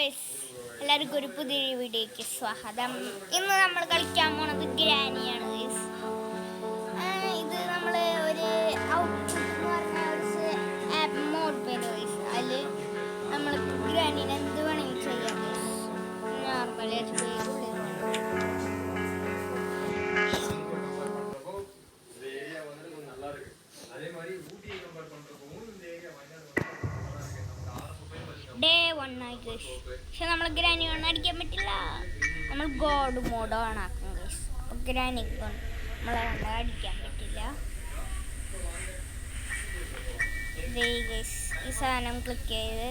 Guys, എല്ലാവർക്കും ഒരു പുതിയ വീഡിയോയ്ക്ക് സ്വാഗതം. ഇന്ന് നമ്മൾ കളിക്കാൻ പോണത് ഗ്രാനിയാണ് ഗൈസ്. ഇത് നമ്മൾ ഒരു ഔട്ട്പുട്ട് എന്ന് പറഞ്ഞ ഒരു ആപ്പ് മോഡ് പേര് ഗൈസ്. അതിൽ നമ്മൾ ഗ്രാനിനെ എന്ത് വേണമെങ്കിലും ചെയ്യാം ഗൈസ്. നോർമലി ഡേ 1 ആയി ഗൈസ്. പക്ഷെ നമ്മൾ ഗ്രാനി കൊണ്ട് അടിക്കാൻ പറ്റില്ല. നമ്മൾ ഗോഡ് മോഡ് ഓൺ ആക്കും ഗൈസ്. അപ്പോൾ ഗ്രാനി കൊണ്ട് നമ്മളെ കൊണ്ട് അടിക്കാൻ പറ്റില്ല. ഗൈസ്, ഈ സാധനം ക്ലിക്ക് ചെയ്ത്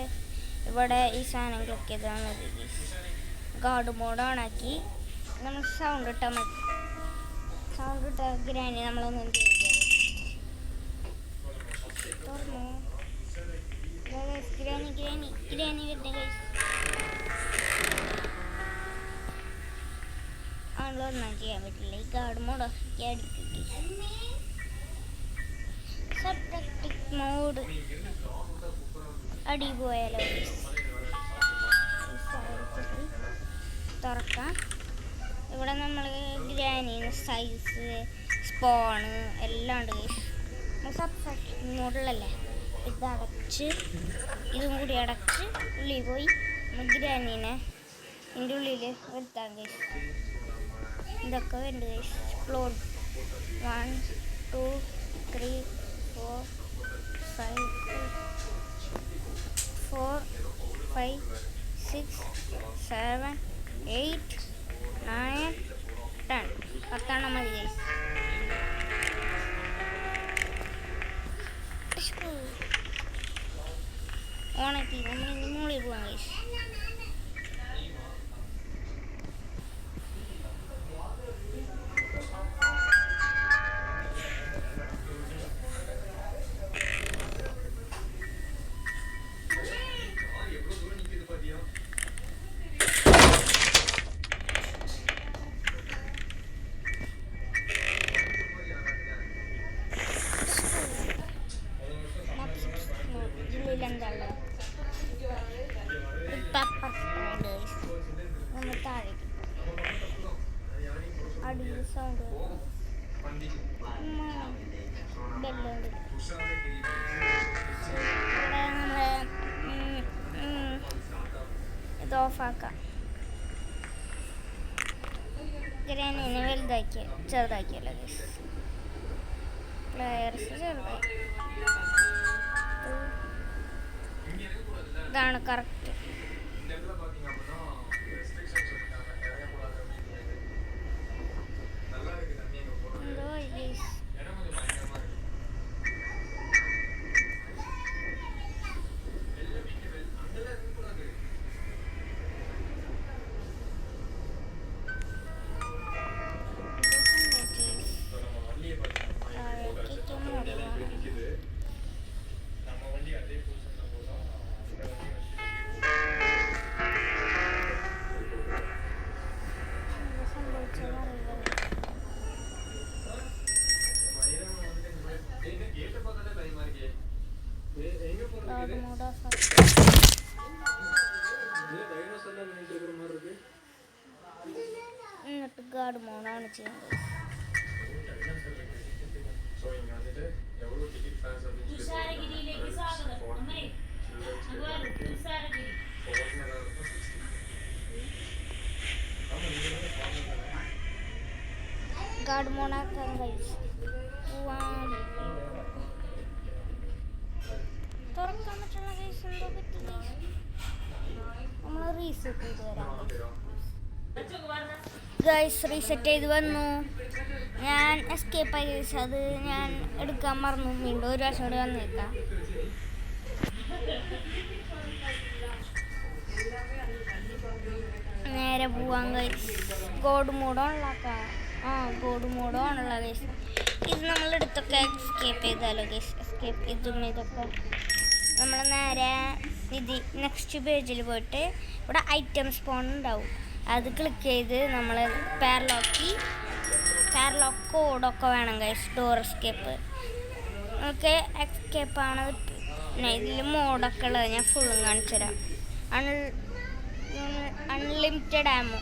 ഇവിടെ ഈ സാധനം ക്ലിക്ക് ചെയ്താൽ മതി ഗൈസ്. ഗോഡ് മോഡ് ഓൺ ആക്കി നമ്മൾ സൗണ്ട് ഇട്ടാൽ മതി. സൗണ്ട് ഇട്ട ഗ്രാനി നമ്മളൊന്നും ചെയ്യില്ല. തുറന്നു ഗ്രാനി വരുന്ന ഗൈസ്. ആളൊന്നും ചെയ്യാൻ പറ്റില്ല. ഈ ഗാർഡ് മോഡ് ഒക്കെ അടിക്കും. സബ്ജക്റ്റിക് മോഡ് അടി പോയാലോ തുറക്കാം. ഇവിടെ നമ്മൾ ഗ്രാനിയുടെ സൈസ് സ്പോണ് എല്ലാം ഉണ്ട് ഗൈസ്. സബ്ജക്റ്റിക് മോഡിലല്ലേ. ഇതടച്ച് ഇതും കൂടി അടച്ച് ഉള്ളിൽ പോയി ഗ്രാനീനെ ഇതിൻ്റെ ഉള്ളിൽ വരുത്താൻ ഗൈസ്. ഇതൊക്കെ വേണ്ട ഗൈസ്. എക്സ്പ്ലോഡ് 1 2 3 4 5 6 7 8 9 10 10 മതി ഗൈസ്. ഓണാക്കി നമ്മൾ മുകളിൽ പോകാം ഗൈസ്. സൗണ്ട് ബെല്ലുണ്ട്. ഇവിടെ നമ്മളെ ഇത് ഓഫാക്കാം. ഗ്രാനീനെ വലുതാക്കിയ ചെറുതാക്കിയല്ലോ ഗൈസ്. പ്ലെയേഴ്സ് ചെറുതായി. ഇതാണ് കറക്റ്റ്. എന്നിട്ട് ഗാർഡ് മോഡാണ് ചെയ്യുന്നത്. ഗാർഡ് മോഡാക്കാൻ കഴിച്ചു. തുറക്കാൻ പറ്റുന്ന കേസ് എന്തോ പറ്റില്ല. നമ്മൾ റീസെറ്റ് ചെയ്ത് വരാം ഗൈസ്. റീസെറ്റ് ചെയ്ത് വന്നു. ഞാൻ എസ്കേപ്പ് ആയി ഗൈസ്. അത് ഞാൻ എടുക്കാൻ മറന്നു. വീണ്ടും ഒരു പ്രാവശ്യം കൂടി വന്നേക്കാം. നേരെ പോവാൻ ഗൈസ്. ഗോഡ് മോഡ് ഓണാക്കാം. ഗോഡ് മോഡ് ഓണുള്ള ഗൈസ്. ഇത് നമ്മളെടുത്തൊക്കെ എസ്കേപ്പ് ചെയ്താലോ ഗൈസ്. എസ്കേപ്പ് ഇതും ഇതൊക്കെ നമ്മൾ നേരെ ഇത് നെക്സ്റ്റ് പേജിൽ പോയിട്ട് ഇവിടെ ഐറ്റം സ്പോൺ ഉണ്ടാവും. അത് ക്ലിക്ക് ചെയ്ത് നമ്മൾ പാരലോക്ക് കോഡൊക്കെ വേണം ഗൈസ്. Door escape okay. എസ്കേപ്പാണ്. പിന്നെ ഇതിൽ മോഡൊക്കെ ഉള്ളത് ഞാൻ ഫുള്ളും കാണിച്ചു തരാം. Unlimited ammo.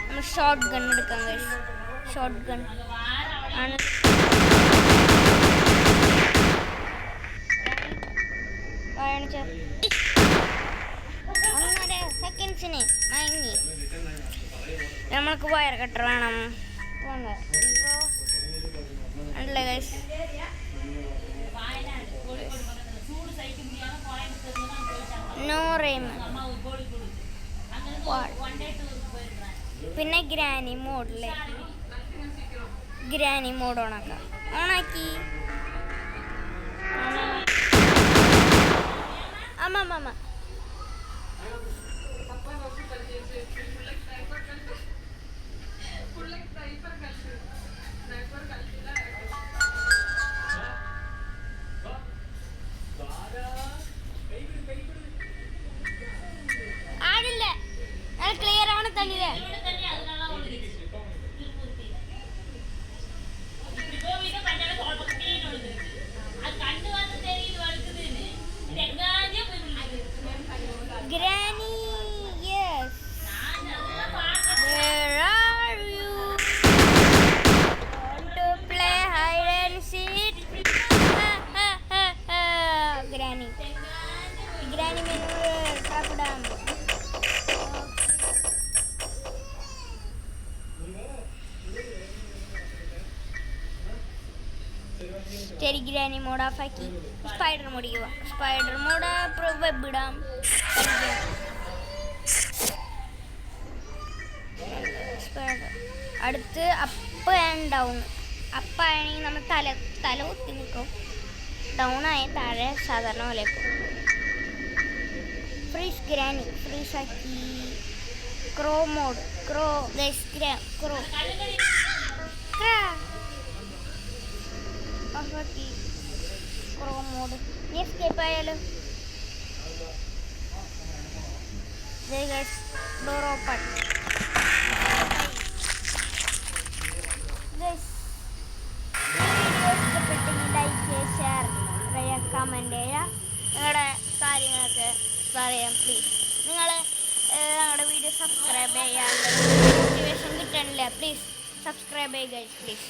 നമ്മൾ ഷോർട്ട് ഗൺ എടുക്കാം ഗൈസ്. ഷോർട്ട് ഗൺ 1.5 സെക്കൻഡ്സിന് മയങ്ങി. നമ്മൾക്ക് വയർ കട്ടർ വേണം. ഇപ്പോൾ ഉണ്ടല്ലേ ഗൈസ്. നോ റെയിം. പിന്നെ ഗ്രാനി മോഡിലെ ഗ്രാനി മോഡ് ഓണാക്കാം. ഓണാക്കി. അമ്മ ആടില്ല. ക്ലിയർ ആണ് തന്നില്ലേ? Granny, yes. Where are you? Want to play hide and seek? Granny. Granny menu tapdam. ശരി, ഗ്രാനി മോഡ് ഓഫാക്കി സ്പൈഡർ മോഡിക്ക് പോവാം. സ്പൈഡർ മോഡ് വെബ് ഇടാം. അടുത്ത് അപ്പ് ആൻഡ് ഡൗൺ. അപ്പാണെങ്കിൽ നമ്മൾ തല കുത്തി നിൽക്കും. ഡൗൺ ആയ താഴെ സാധാരണ പോലെ ഫ്രീസ്. ഗ്രാനി ഫ്രീസ് ആക്കി. ക്രോ മോഡ്. ക്രോ ഓഫാക്കി. ക്രോ മോഡ്. ഇനി എസ്കേപ്പ് ആയാലോ. Door open. വീഡിയോ ഇഷ്ടപ്പെട്ടെങ്കിൽ ലൈക്ക് ചെയ്യുക, ഷെയർ ചെയ്യുക, കമൻറ്റ് ചെയ്യുക. നിങ്ങളുടെ കാര്യങ്ങളൊക്കെ പറയാം പ്ലീസ്. നിങ്ങൾ ഞങ്ങളുടെ വീഡിയോ സബ്സ്ക്രൈബ് ചെയ്യാൻ മോട്ടിവേഷൻ കിട്ടണില്ല. പ്ലീസ് സബ്സ്ക്രൈബ് ചെയ്യുക പ്ലീസ്.